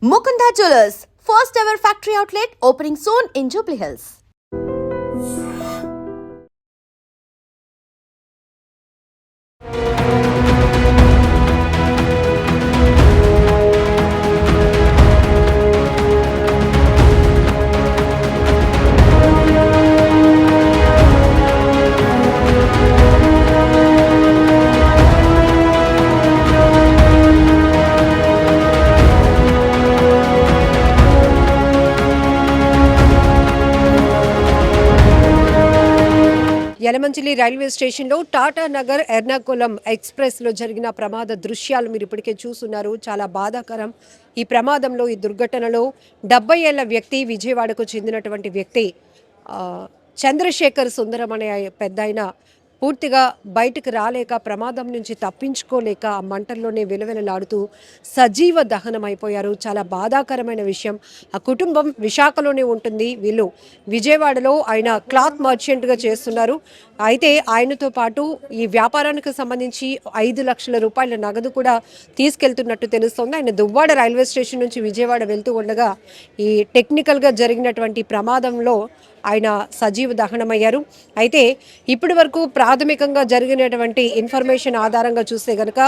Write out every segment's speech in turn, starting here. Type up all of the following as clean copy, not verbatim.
Mukunda Jewelers, first ever factory outlet opening soon in Jubilee Hills. Yalamanchili railway స్టేషన్లో టాటా నగర్ ఎర్నాకుళం ఎక్స్ప్రెస్లో జరిగిన ప్రమాద దృశ్యాలు మీరు ఇప్పటికే చూస్తున్నారు. చాలా బాధాకరం. ఈ ప్రమాదంలో, ఈ దుర్ఘటనలో 70 ఏళ్ల వ్యక్తి, విజయవాడకు చెందినటువంటి వ్యక్తి చంద్రశేఖర్ సుందరం అనే పెద్దాయన పూర్తిగా బయటకు రాలేక, ప్రమాదం నుంచి తప్పించుకోలేక ఆ మంటల్లోనే విలవిలలాడుతూ సజీవ దహనం అయిపోయారు. చాలా బాధాకరమైన విషయం. ఆ కుటుంబం విశాఖలోనే ఉంటుంది. వీళ్ళు విజయవాడలో ఆయన క్లాత్ మర్చెంట్గా చేస్తున్నారు. అయితే ఆయనతో పాటు ఈ వ్యాపారానికి సంబంధించి 5 లక్షల రూపాయల నగదు కూడా తీసుకెళ్తున్నట్టు తెలుస్తోంది. ఆయన దువ్వాడ రైల్వే స్టేషన్ నుంచి విజయవాడ వెళ్తూ ఉండగా ఈ టెక్నికల్గా జరిగినటువంటి ప్రమాదంలో ఆయన సజీవ దహనమయ్యారు. అయితే ఇప్పటి వరకు ప్రాథమికంగా జరిగినటువంటి ఇన్ఫర్మేషన్ ఆధారంగా చూస్తే కనుక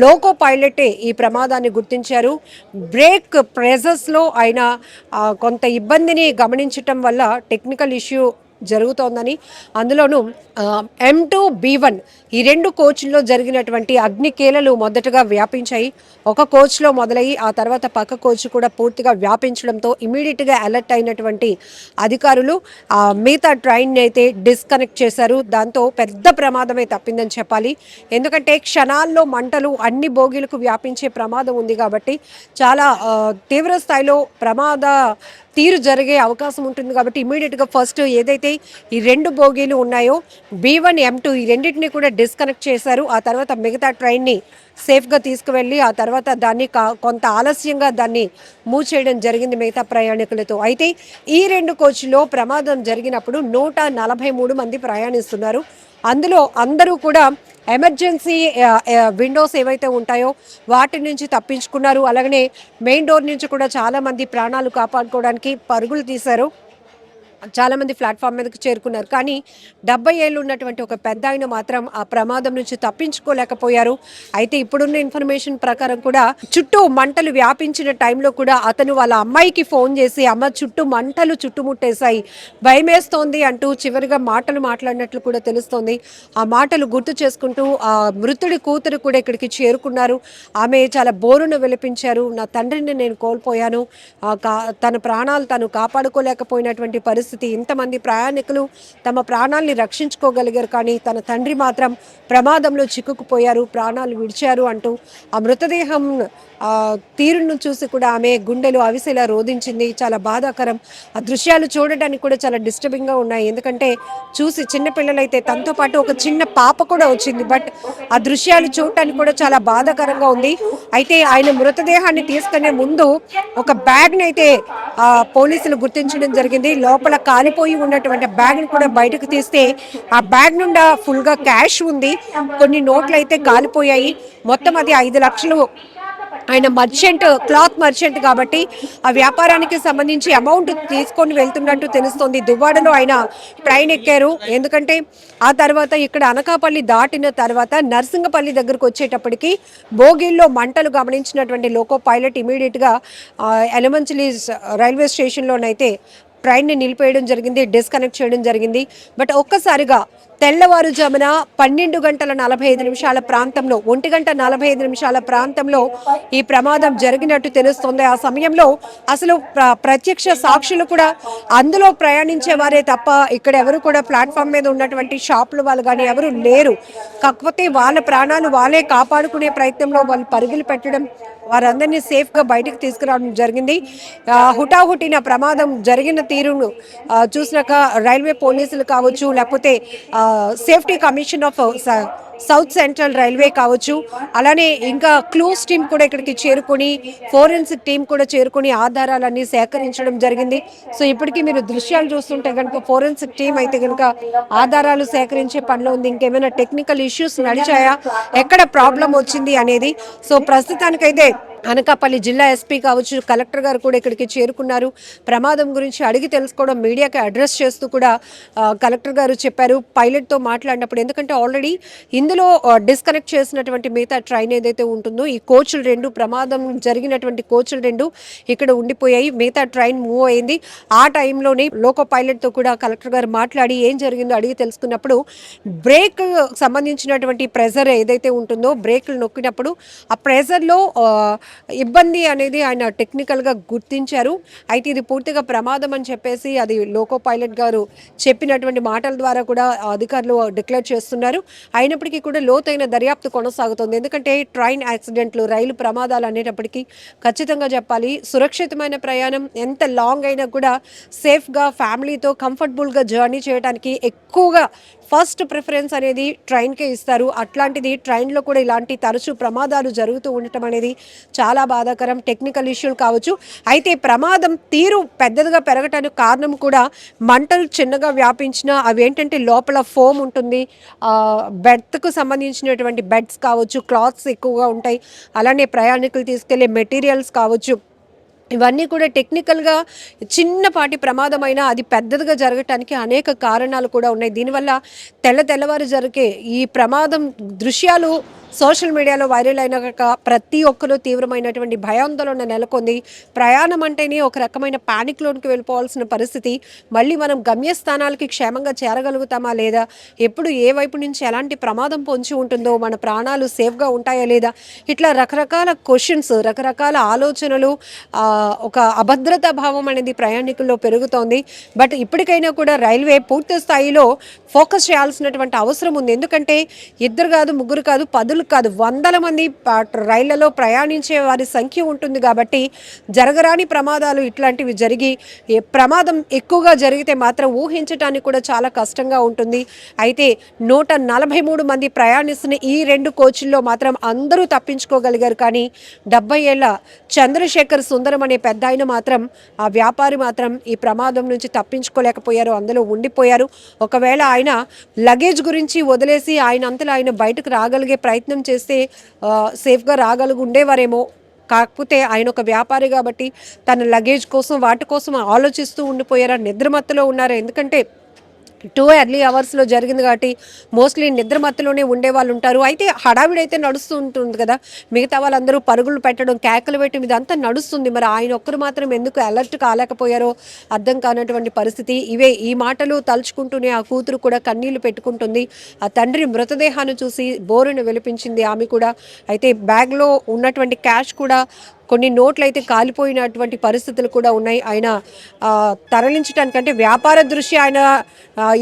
లోకో పైలటే ఈ ప్రమాదాన్ని గుర్తించారు. బ్రేక్ ప్రెజర్స్లో ఆయన కొంత ఇబ్బందిని గమనించటం వల్ల టెక్నికల్ ఇష్యూ జరుగుతోందని, అందులోనూ M2 B1 ఈ 2 కోచ్ల్లో జరిగినటువంటి అగ్నికేలలు మొదటగా వ్యాపించాయి. ఒక కోచ్లో మొదలయ్యి ఆ తర్వాత పక్క కోచ్ కూడా పూర్తిగా వ్యాపించడంతో ఇమీడియట్గా అలర్ట్ అయినటువంటి అధికారులు మిగతా ట్రైన్ని అయితే డిస్కనెక్ట్ చేశారు. దాంతో పెద్ద ప్రమాదమే తప్పిందని చెప్పాలి. ఎందుకంటే క్షణాల్లో మంటలు అన్ని బోగీలకు వ్యాపించే ప్రమాదం ఉంది కాబట్టి చాలా తీవ్ర స్థాయిలో ప్రమాద తీరు జరిగే అవకాశం ఉంటుంది. కాబట్టి ఇమీడియట్గా ఫస్ట్ ఏదైతే ఈ 2 బోగీలు ఉన్నాయో B1 M2 ఈ రెండింటిని కూడా డిస్కనెక్ట్ చేశారు. ఆ తర్వాత మిగతా ట్రైన్ని సేఫ్గా తీసుకువెళ్ళి ఆ తర్వాత దాన్ని కొంత ఆలస్యంగా దాన్ని మూవ్ చేయడం జరిగింది మిగతా ప్రయాణికులతో. అయితే ఈ 2 కోచ్లో ప్రమాదం జరిగినప్పుడు 143 మంది ప్రయాణిస్తున్నారు. అందులో అందరూ కూడా ఎమర్జెన్సీ విండోస్ ఏవైతే ఉంటాయో వాటి నుంచి తప్పించుకున్నారు. అలాగనే మెయిన్ డోర్ నుంచి కూడా చాలామంది ప్రాణాలు కాపాడుకోవడానికి పరుగులు తీశారు. చాలామంది ప్లాట్ఫామ్ మీదకి చేరుకున్నారు. కానీ 70 ఏళ్ళు ఉన్నటువంటి ఒక పెద్ద ఆయన మాత్రం ఆ ప్రమాదం నుంచి తప్పించుకోలేకపోయారు. అయితే ఇప్పుడున్న ఇన్ఫర్మేషన్ ప్రకారం కూడా చుట్టూ మంటలు వ్యాపించిన టైంలో కూడా అతను వాళ్ళ అమ్మాయికి ఫోన్ చేసి, అమ్మ చుట్టూ మంటలు చుట్టుముట్టేశాయి, భయమేస్తోంది అంటూ చివరిగా మాటలు మాట్లాడినట్లు కూడా తెలుస్తోంది. ఆ మాటలు గుర్తు చేసుకుంటూ ఆ మృతుడి కూతురు కూడా ఇక్కడికి చేరుకున్నారు. ఆమె చాలా బోరును విలిపించారు. నా తండ్రిని నేను కోల్పోయాను, తన ప్రాణాలు తను కాపాడుకోలేకపోయినటువంటి పరిస్థితి. ఇంతమంది ప్రయాణికులు తమ ప్రాణాలని రక్షించుకోగలిగారు, కానీ తన తండ్రి మాత్రం ప్రమాదంలో చిక్కుకుపోయారు, ప్రాణాలు విడిచారు అంటూ ఆ మృతదేహం తీరును చూసి కూడా ఆమె గుండెలు అవిసేలా రోధించింది. చాలా బాధాకరం. ఆ దృశ్యాలు చూడడానికి కూడా చాలా డిస్టర్బింగ్గా ఉన్నాయి. ఎందుకంటే చూసి చిన్నపిల్లలైతే, తనతో పాటు ఒక చిన్న పాప కూడా వచ్చింది. బట్ ఆ దృశ్యాలు చూడటానికి కూడా చాలా బాధాకరంగా ఉంది. అయితే ఆయన మృతదేహాన్ని తీసుకునే ముందు ఒక బ్యాగ్ని అయితే పోలీసులు గుర్తించడం జరిగింది. లోపల కాలిపోయి ఉన్నటువంటి బ్యాగ్ని కూడా బయటకు తీస్తే ఆ బ్యాగ్ నుండి ఫుల్గా క్యాష్ ఉంది, కొన్ని నోట్లు అయితే కాలిపోయాయి. మొత్తం అది 5 లక్షలు. ఆయన క్లాత్ మర్చెంట్ కాబట్టి ఆ వ్యాపారానికి సంబంధించి అమౌంట్ తీసుకొని వెళ్తున్నట్టు తెలుస్తోంది. దువ్వాడలో ఆయన ట్రైన్ ఎక్కారు. ఎందుకంటే ఆ తర్వాత ఇక్కడ అనకాపల్లి దాటిన తర్వాత నర్సింగపల్లి దగ్గరకు వచ్చేటప్పటికి బోగిల్లో మంటలు గమనించినటువంటి లోకో పైలట్ ఇమీడియట్గా యలమంచిలి రైల్వే స్టేషన్లోనైతే ట్రైన్ని నిలిపేయడం జరిగింది, డిస్కనెక్ట్ చేయడం జరిగింది. బట్ ఒక్కసారిగా తెల్లవారుజామున 12:45 ప్రాంతంలో, 1:45 ప్రాంతంలో ఈ ప్రమాదం జరిగినట్టు తెలుస్తోంది. ఆ సమయంలో అసలు ప్రత్యక్ష సాక్షులు కూడా అందులో ప్రయాణించే వారే తప్ప ఇక్కడ ఎవరు కూడా ప్లాట్ఫామ్ మీద ఉన్నటువంటి షాపులు వాళ్ళు కానీ ఎవరు లేరు. కాకపోతే వాళ్ళ ప్రాణాలు వాళ్ళే కాపాడుకునే ప్రయత్నంలో వాళ్ళు పరుగులు పెట్టడం, వారందరినీ సేఫ్గా బయటకు తీసుకురావడం జరిగింది. హుటాహుటిన ప్రమాదం జరిగిన తీరును చూసినాక రైల్వే పోలీసులు కావచ్చు, లేకపోతే safety commission of south central railway కావచ్చు, అలానే ఇంకా క్లూస్ టీం కూడా ఇక్కడికి చేరుకొని, ఫోరెన్సిక్ టీం కూడా చేరుకొని ఆధారాలన్నీ సేకరించడం జరిగింది. సో ఇప్పటికీ మీరు దృశ్యాలు చూస్తుంటే కనుక ఫోరెన్సిక్ టీం అయితే కనుక ఆధారాలు సేకరించే పనిలో ఉంది. ఇంకేమైనా టెక్నికల్ ఇష్యూస్ నడిచాయా, ఎక్కడ ప్రాబ్లం వచ్చింది అనేది. సో ప్రస్తుతానికైతే అనకాపల్లి జిల్లా ఎస్పీ కావచ్చు, కలెక్టర్ గారు కూడా ఇక్కడికి చేరుకున్నారు. ప్రమాదం గురించి అడిగి తెలుసుకోవడం, మీడియాకి అడ్రస్ చేస్తూ కూడా కలెక్టర్ గారు చెప్పారు పైలట్తో మాట్లాడినప్పుడు. ఎందుకంటే ఆల్రెడీ ఇందులో డిస్కనెక్ట్ చేసినటువంటి మిగతా ట్రైన్ ఏదైతే ఉంటుందో, ఈ కోచ్లు రెండు, ప్రమాదం జరిగినటువంటి కోచ్లు రెండు ఇక్కడ ఉండిపోయాయి. మిగతా ట్రైన్ మూవ్ అయింది. ఆ టైంలోనే లోకో పైలట్తో కూడా కలెక్టర్ గారు మాట్లాడి ఏం జరిగిందో అడిగి తెలుసుకున్నప్పుడు, బ్రేక్ సంబంధించినటువంటి ప్రెజర్ ఏదైతే ఉంటుందో, బ్రేక్లు నొక్కినప్పుడు ఆ ప్రెజర్లో ఇబ్బంది అనేది ఆయన టెక్నికల్గా గుర్తించారు. అయితే ఇది పూర్తిగా ప్రమాదం అని చెప్పేసి అది లోకో పైలట్ గారు చెప్పినటువంటి మాటల ద్వారా కూడా అధికారులు డిక్లేర్ చేస్తున్నారు. అయినప్పటికీ కూడా లోతైన దర్యాప్తు కొనసాగుతుంది. ఎందుకంటే ట్రైన్ యాక్సిడెంట్లు, రైలు ప్రమాదాలు అనేటప్పటికీ ఖచ్చితంగా చెప్పాలి, సురక్షితమైన ప్రయాణం ఎంత లాంగ్ అయినా కూడా సేఫ్గా ఫ్యామిలీతో కంఫర్టబుల్గా జర్నీ చేయడానికి ఎక్కువగా ఫస్ట్ ప్రిఫరెన్స్ అనేది ట్రైన్కే ఇస్తారు. అట్లాంటిది ట్రైన్లో కూడా ఇలాంటి తరచూ ప్రమాదాలు జరుగుతూ ఉండటం అనేది చాలా బాధాకరం. టెక్నికల్ ఇష్యూలు కావచ్చు. అయితే ప్రమాదం తీరు పెద్దదిగా పెరగటానికి కారణం కూడా మంటలు చిన్నగా వ్యాపించిన అవి ఏంటంటే లోపల ఫోమ్ ఉంటుంది, బెర్త్కు సంబంధించినటువంటి బెడ్స్ కావచ్చు, క్లాత్స్ ఎక్కువగా ఉంటాయి, అలానే ప్రయాణికులు తీసుకెళ్లే మెటీరియల్స్ కావచ్చు, ఇవన్నీ కూడా టెక్నికల్గా చిన్నపాటి ప్రమాదమైనా అది పెద్దదిగా జరగటానికి అనేక కారణాలు కూడా ఉన్నాయి. దీనివల్ల తెల్లవారు జరిగే ఈ ప్రమాదం దృశ్యాలు సోషల్ మీడియాలో వైరల్ అయినాక ప్రతి ఒక్కరూ తీవ్రమైనటువంటి భయాందోళన నెలకొంది. ప్రయాణం అంటేనే ఒక రకమైన ప్యానిక్లోనికి వెళ్ళిపోవాల్సిన పరిస్థితి. మళ్ళీ మనం గమ్యస్థానాలకి క్షేమంగా చేరగలుగుతామా లేదా, ఎప్పుడు ఏ వైపు నుంచి ఎలాంటి ప్రమాదం పొంచి ఉంటుందో, మన ప్రాణాలు సేఫ్గా ఉంటాయా లేదా, ఇట్లా రకరకాల క్వశ్చన్స్, రకరకాల ఆలోచనలు, ఒక అభద్రతా భావం అనేది ప్రయాణికుల్లో పెరుగుతోంది. బట్ ఇప్పటికైనా కూడా రైల్వే పూర్తి స్థాయిలో ఫోకస్ చేయాల్సినటువంటి అవసరం ఉంది. ఎందుకంటే ఇద్దరు కాదు, ముగ్గురు కాదు, పదులు కాదు, వందల మంది రైళ్లలో ప్రయాణించే వారి సంఖ్య ఉంటుంది. కాబట్టి జరగరాని ప్రమాదాలు ఇట్లాంటివి జరిగి ప్రమాదం ఎక్కువగా జరిగితే మాత్రం ఊహించడానికి కూడా చాలా కష్టంగా ఉంటుంది. అయితే 143 మంది ప్రయాణిస్తున్న ఈ రెండు కోచ్ల్లో మాత్రం అందరూ తప్పించుకోగలిగారు. కానీ 70 ఏళ్ల చంద్రశేఖర్ సుందరం అనే పెద్ద ఆయన మాత్రం, ఆ వ్యాపారి మాత్రం ఈ ప్రమాదం నుంచి తప్పించుకోలేకపోయారు, అందులో ఉండిపోయారు. ఒకవేళ ఆయన లగేజ్ గురించి వదిలేసి ఆయన అంతలో ఆయన బయటకు రాగలిగే ప్రయత్నం చేస్తే సేఫ్గా ఉండేవారేమో. కాకపోతే ఆయన ఒక వ్యాపారి కాబట్టి తన లగేజ్ కోసం వాటి కోసం ఆలోచిస్తూ ఉండిపోయారా, నిద్రమత్తులో ఉన్నారా. ఎందుకంటే 2 ఎర్లీ అవర్స్లో జరిగింది కాబట్టి మోస్ట్లీ నిద్రమత్తులోనే ఉండే వాళ్ళు ఉంటారు. అయితే హడావిడి అయితే నడుస్తూ ఉంటుంది కదా, మిగతా వాళ్ళందరూ పరుగులు పెట్టడం, కేకలు పెట్టడం ఇదంతా నడుస్తుంది. మరి ఆయన ఒక్కరు మాత్రం ఎందుకు అలర్ట్ కాలేకపోయారో అర్థం కానటువంటి పరిస్థితి. ఈ మాటలు తలుచుకుంటూనే ఆ కూతురు కూడా కన్నీళ్లు పెట్టుకుంటుంది. ఆ తండ్రి మృతదేహాన్ని చూసి బోరును వెలిపించింది ఆమె కూడా. అయితే బ్యాగ్లో ఉన్నటువంటి క్యాష్ కూడా, కొన్ని నోట్లు అయితే కాలిపోయినటువంటి పరిస్థితులు కూడా ఉన్నాయి. ఆయన తరలించడానికంటే వ్యాపార దృష్ట్యా ఆయన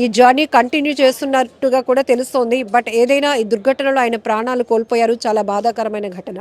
ఈ జర్నీ కంటిన్యూ చేస్తున్నట్టుగా కూడా తెలుస్తోంది. బట్ ఏదైనా ఈ దుర్ఘటనలో ఆయన ప్రాణాలు కోల్పోయారు. చాలా బాధాకరమైన ఘటన.